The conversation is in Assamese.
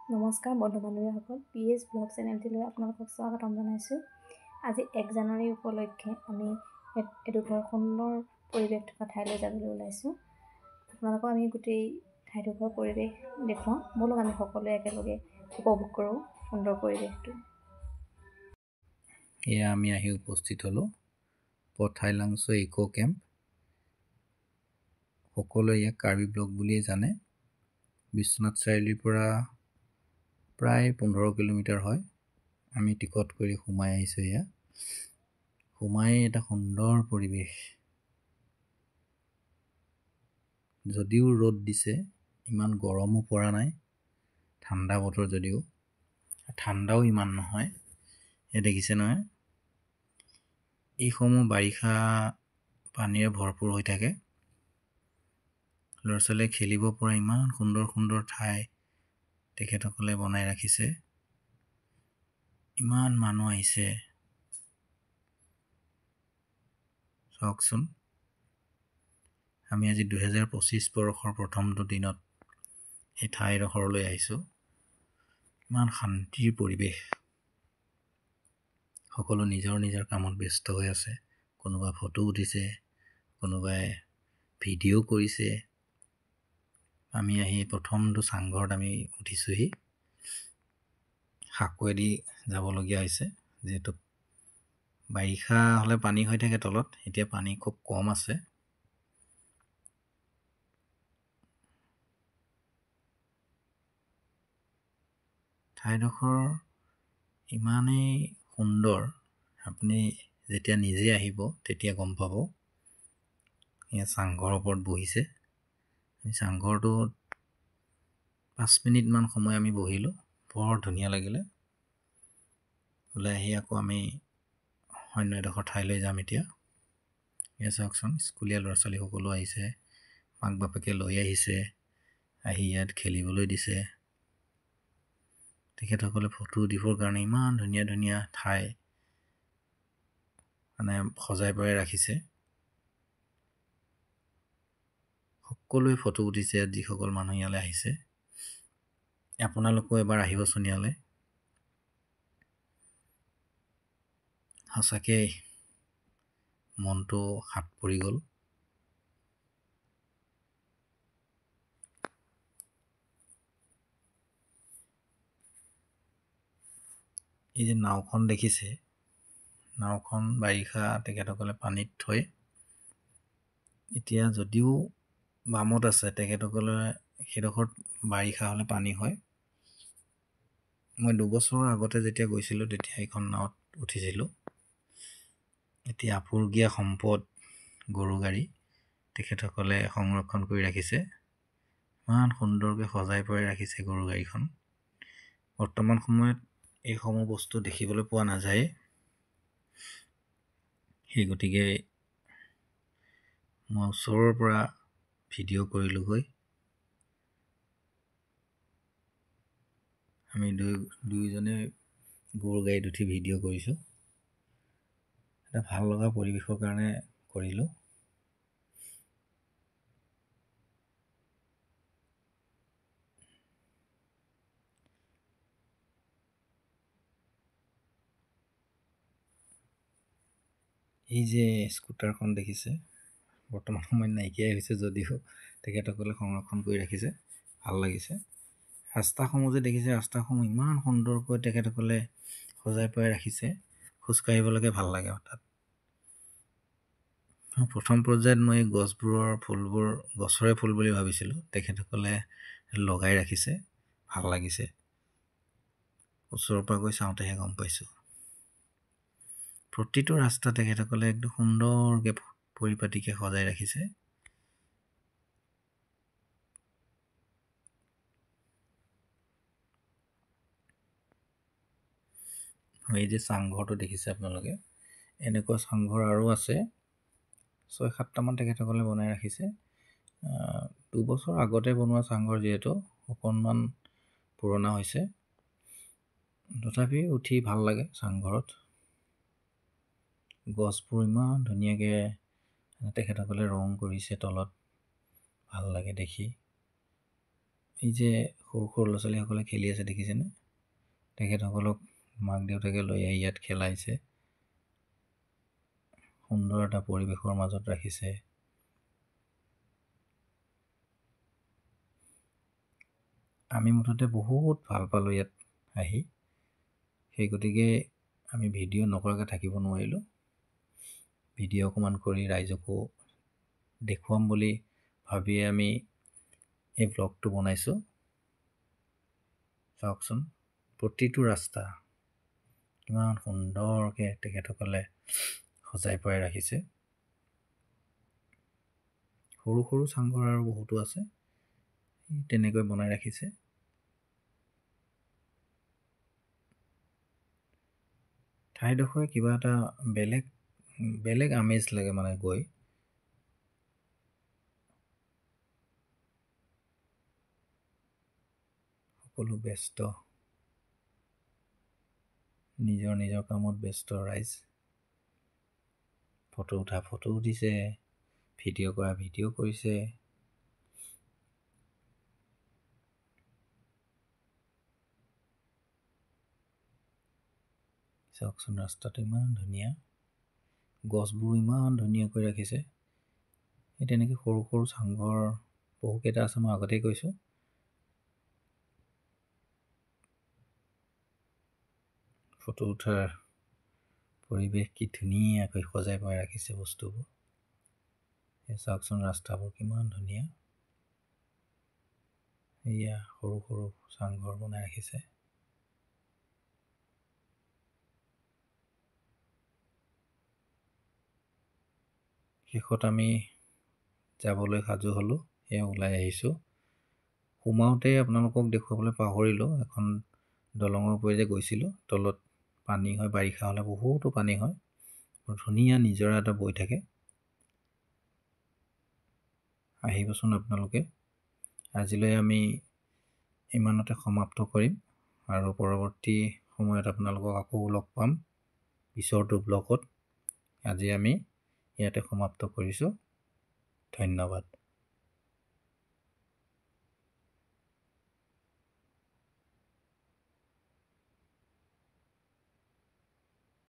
নমস্কাৰ বন্ধু-বান্ধৱীসকল, PS ব্লগ চেনেলটিলৈ আপোনালোকক স্বাগতম জনাইছোঁ। আজি 1 জানুৱাৰী উপলক্ষে আমি এডোখৰ সুন্দৰ পৰিৱেশ থকা ঠাইলৈ যাবলৈ ওলাইছোঁ। আপোনালোকক আমি গোটেই ঠাইডোখৰ পৰিৱেশ দেখুৱাওঁ। ব'লক আমি সকলোৱে একেলগে উপভোগ কৰোঁ সুন্দৰ পৰিৱেশটো। এয়া আমি আহি উপস্থিত হ'লোঁ পথাইলাংছ ইকো কেম্প। সকলোৱে ইয়াক কাৰ্বি ব্লক বুলিয়ে জানে। বিশ্বনাথ চাৰিআলিৰ পৰা প্ৰায় 15 কিলোমিটাৰ হয়। আমি টিকট কৰি সোমাই আহিছোঁ। এয়া সোমাই এটা সুন্দৰ পৰিৱেশ। যদিও ৰ'দ দিছে, ইমান গৰমো পৰা নাই, ঠাণ্ডা বতৰ যদিও ঠাণ্ডাও ইমান নহয়। এয়া দেখিছে নহয়, এইসমূহ বাৰিষা পানীৰে ভৰপূৰ হৈ থাকে। ল'ৰা ছোৱালীয়ে খেলিব পৰা ইমান সুন্দৰ সুন্দৰ ঠাই তেখেতসকলে বনাই ৰাখিছে। ইমান মানুহ আহিছে চাওকচোন। আমি আজি 2025 বৰ্ষৰ প্ৰথমটো দিনত এই ঠাইডোখৰলৈ আহিছোঁ। ইমান শান্তিৰ পৰিৱেশ। সকলো নিজৰ নিজৰ কামত ব্যস্ত হৈ আছে। কোনোবাই ফটো উঠিছে, কোনোবাই ভিডিঅ' কৰিছে। আমি আহি প্ৰথমটো চাংঘৰত আমি উঠিছোঁহি। সাঁকোৱেদি যাবলগীয়া হৈছে, যিহেতু বাৰিষা হ'লে পানী হৈ থাকে তলত। এতিয়া পানী খুব কম আছে। ঠাইডোখৰ ইমানেই সুন্দৰ, আপুনি যেতিয়া নিজে আহিব তেতিয়া গম পাব। এয়া চাংঘৰৰ ওপৰত বহিছে। আমি চাংঘৰটোত 5 মিনিটমান সময় আমি বহিলোঁ। বৰ ধুনীয়া লাগিলে। ওলাই আহি আকৌ আমি অন্য এডোখৰ ঠাইলৈ যাম এতিয়া। এয়া চাওকচোন, স্কুলীয়া ল'ৰা ছোৱালী সকলো আহিছে, মাক বাপেকে লৈ আহিছে, আহি ইয়াত খেলিবলৈ দিছে। তেখেতসকলে ফটো উঠিবৰ কাৰণে ইমান ধুনীয়া ধুনীয়া ঠাই সজাই পৰাই ৰাখিছে। সকলোৱে ফটো উঠিছে যিসকল মানুহ ইয়ালৈ আহিছে। আপোনালোকেও এবাৰ আহিবচোন ইয়ালৈ। সঁচাকৈ মনটো হাত পৰি গ'ল। এই যে নাওখন দেখিছে, নাওখন বাৰিষা তেখেতসকলে পানীত থয়। এতিয়া যদিও বামত আছে, তেখেতসকলে সেইডোখৰত বাৰিষা হ'লে পানী হয়। মই 2 বছৰৰ আগতে যেতিয়া গৈছিলোঁ তেতিয়া এইখন নাৱত উঠিছিলোঁ। এতিয়া আপুৰুগীয়া সম্পদ গৰু গাড়ী তেখেতসকলে সংৰক্ষণ কৰি ৰাখিছে। ইমান সুন্দৰকৈ সজাই পৰাই ৰাখিছে গৰু গাড়ীখন। বৰ্তমান সময়ত এইসমূহ বস্তু দেখিবলৈ পোৱা নাযায়। সেই গতিকে মই ওচৰৰ পৰা ভিডিঅ' কৰিলোঁগৈ। আমি দুয়োজনে গৰু গাড়ীত উঠি ভিডিঅ' কৰিছোঁ। এটা ভাল লগা পৰিৱেশৰ কাৰণে কৰিলোঁ। এই যে স্কুটাৰখন দেখিছে, বৰ্তমান সময়ত নাইকিয়াই হৈছে, যদিও তেখেতসকলে সংৰক্ষণ কৰি ৰাখিছে। ভাল লাগিছে। ৰাস্তাসমূহ যে দেখিছে, ৰাস্তাসমূহ ইমান সুন্দৰকৈ তেখেতসকলে সজাই পৰাই ৰাখিছে। খোজকাঢ়িবলৈকে ভাল লাগে তাত। প্ৰথম পৰ্যায়ত মই গছবোৰৰ ফুলবোৰ গছৰে ফুল বুলি ভাবিছিলোঁ। তেখেতসকলে লগাই ৰাখিছে, ভাল লাগিছে। ওচৰৰ পৰা গৈ চাওঁতেহে গম পাইছোঁ। প্ৰতিটো ৰাস্তা তেখেতসকলে একদম সুন্দৰকৈ পৰিপাটিকৈ সজাই ৰাখিছে। এই যে চাংঘৰটো দেখিছে আপোনালোকে, এনেকুৱা চাংঘৰ আৰু আছে 6-7টামান তেখেতসকলে বনাই ৰাখিছে। 2 বছৰ আগতে বনোৱা চাংঘৰ, যিহেতু অকণমান পুৰণা হৈছে, তথাপি উঠি ভাল লাগে চাংঘৰত। গছবোৰ ইমান ধুনীয়াকৈ তেখেতসকলে ৰং কৰিছে তলত, ভাল লাগে দেখি। এই যে সৰু সৰু ল'ৰা ছোৱালীসকলে খেলি আছে দেখিছেনে? তেখেতসকলক মাক দেউতাকে লৈ আহি ইয়াত খেলাইছে, সুন্দৰ এটা পৰিৱেশৰ মাজত ৰাখিছে। আমি মুঠতে বহুত ভাল পালোঁ ইয়াত আহি, সেই গতিকে আমি ভিডিঅ' নকৰাকৈ থাকিব নোৱাৰিলোঁ। ভিডিঅ' অকণমান কৰি ৰাইজকো দেখুৱাম বুলি ভাবিয়ে আমি এই ব্লগটো বনাইছোঁ। চাওকচোন প্ৰতিটো ৰাস্তা কিমান সুন্দৰকৈ তেখেতসকলে সজাই পৰাই ৰাখিছে। সৰু সৰু চাংঘৰ আৰু বহুতো আছে, তেনেকৈ বনাই ৰাখিছে। ঠাইডোখৰে কিবা এটা বেলেগ আমেজ লাগে মানে গৈ। সকলো ব্যস্ত, নিজৰ নিজৰ কামত ব্যস্ত ৰাইজ। ফটো উঠা ফটো উঠিছে, ভিডিঅ' কৰা ভিডিঅ' কৰিছে। চাওকচোন ৰাস্তাটো ইমান ধুনীয়া, গছবোৰ ইমান ধুনীয়াকৈ ৰাখিছে। এই তেনেকৈ সৰু সৰু চাংঘৰ বহুকেইটা আছে, মই আগতেই কৈছোঁ। ফটো উঠাৰ পৰিৱেশ কি ধুনীয়াকৈ সজাই পৰাই ৰাখিছে বস্তুবোৰ। চাওকচোন ৰাস্তাবোৰ কিমান ধুনীয়া। এয়া সৰু সৰু চাংঘৰ বনাই ৰাখিছে। শেষত আমি যাবলৈ সাজু হ'লোঁ, এয়া ওলাই আহিছোঁ। সোমাওঁতে আপোনালোকক দেখুৱাবলৈ পাহৰিলোঁ, এখন দলঙৰ ওপৰেৰে যে গৈছিলোঁ, তলত পানী হয়, বাৰিষা হ'লে বহুতো পানী হয়, ধুনীয়া নিজৰা এটা বৈ থাকে। আহিবচোন আপোনালোকে। আজিলৈ আমি ইমানতে সমাপ্ত কৰিম আৰু পৰৱৰ্তী সময়ত আপোনালোকক আকৌ লগ পাম পিছৰটো ব্লগত। আজি আমি ইয়াতে সমাপ্ত কৰিছোঁ। ধন্যবাদ।